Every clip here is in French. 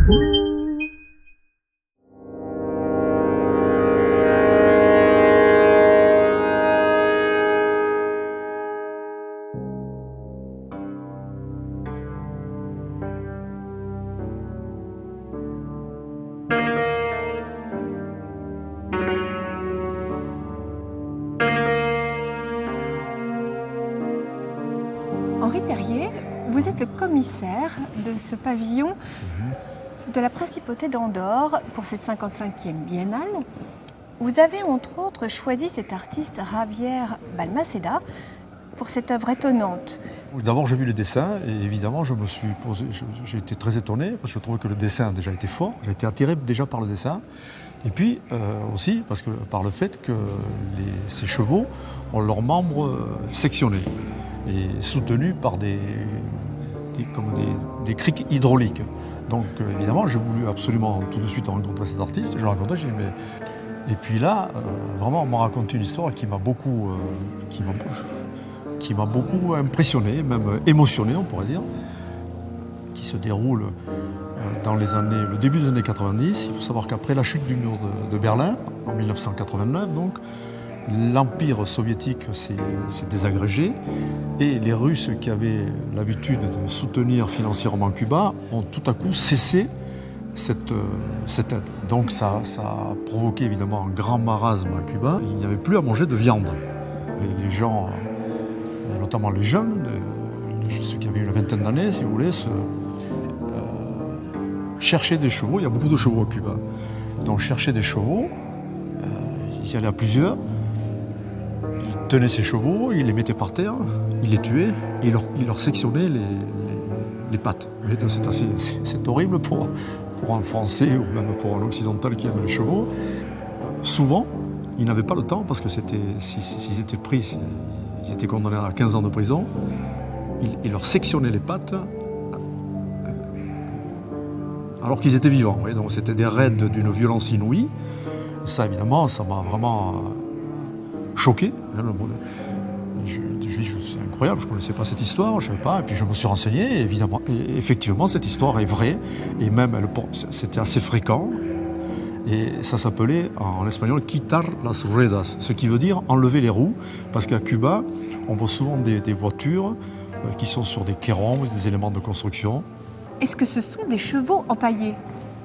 Henri Perrier, vous êtes le commissaire de ce pavillon de la Principauté d'Andorre pour cette 55e biennale. Vous avez entre autres choisi cet artiste Javier Balmaceda pour cette œuvre étonnante. D'abord j'ai vu les dessins et évidemment j'ai été très étonné parce que je trouvais que le dessin déjà était fort, j'ai été attiré déjà par le dessin. Et puis aussi parce que, par le fait que ces chevaux ont leurs membres sectionnés et soutenus par des criques hydrauliques. Donc évidemment j'ai voulu absolument tout de suite rencontrer cet artiste, je l'ai rencontré, j'ai dit mais... Et puis là, vraiment on m'a raconté une histoire qui m'a beaucoup impressionné, même émotionné on pourrait dire, qui se déroule dans le début des années 90. Il faut savoir qu'après la chute du mur de Berlin, en 1989 donc, l'Empire soviétique s'est désagrégé et les Russes qui avaient l'habitude de soutenir financièrement Cuba ont tout à coup cessé cette aide. Donc ça a provoqué évidemment un grand marasme à Cuba. Il n'y avait plus à manger de viande. Les gens, notamment les jeunes, ceux qui avaient une vingtaine d'années, si vous voulez, cherchaient des chevaux. Il y a beaucoup de chevaux à Cuba. Donc cherchaient des chevaux, ils y allaient à plusieurs. Ils tenaient ces chevaux, ils les mettaient par terre, ils les tuaient et ils leur sectionnaient les pattes. C'est horrible pour un Français ou même pour un Occidental qui aime les chevaux. Souvent, ils n'avaient pas le temps parce que s'ils étaient pris, ils étaient condamnés à 15 ans de prison. Ils leur sectionnaient les pattes alors qu'ils étaient vivants. Oui. Donc c'était des raids d'une violence inouïe. Ça, évidemment, ça m'a vraiment choqué. C'est incroyable, je ne connaissais pas cette histoire, je ne savais pas. Et puis je me suis renseigné, évidemment. Et effectivement, cette histoire est vraie. Et même, c'était assez fréquent. Et ça s'appelait en espagnol « quitar las ruedas », ce qui veut dire « enlever les roues ». Parce qu'à Cuba, on voit souvent des voitures qui sont sur des cairons, des éléments de construction. Est-ce que ce sont des chevaux empaillés?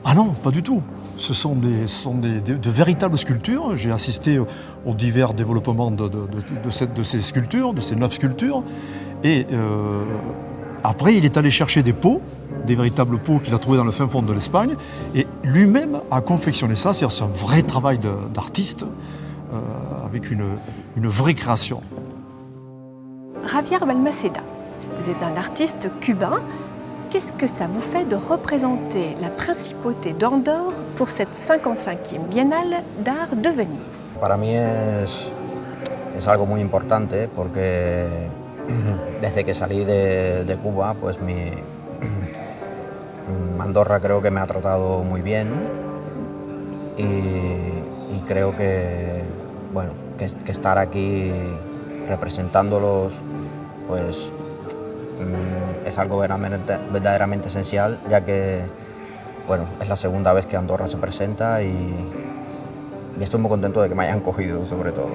Ah non, pas du tout. Ce sont de véritables sculptures. J'ai assisté aux divers développements de ces sculptures, de ces 9 sculptures. Et après, il est allé chercher des pots, des véritables pots qu'il a trouvés dans le fin fond de l'Espagne. Et lui-même a confectionné ça. C'est un vrai travail d'artiste avec une vraie création. Javier Balmaceda, vous êtes un artiste cubain. Qu'est-ce que ça vous fait de représenter la Principauté d'Andorre pour cette 55e Biennale d'Art de Venise? Para mí es algo muy importante porque desde que salí de Cuba, pues Andorra creo que me ha tratado muy bien y creo que, bueno, que estar aquí representándolos, pues es algo verdaderamente esencial, ya que bueno, es la segunda vez que Andorra se presenta y estoy muy contento de que me hayan cogido, sobre todo.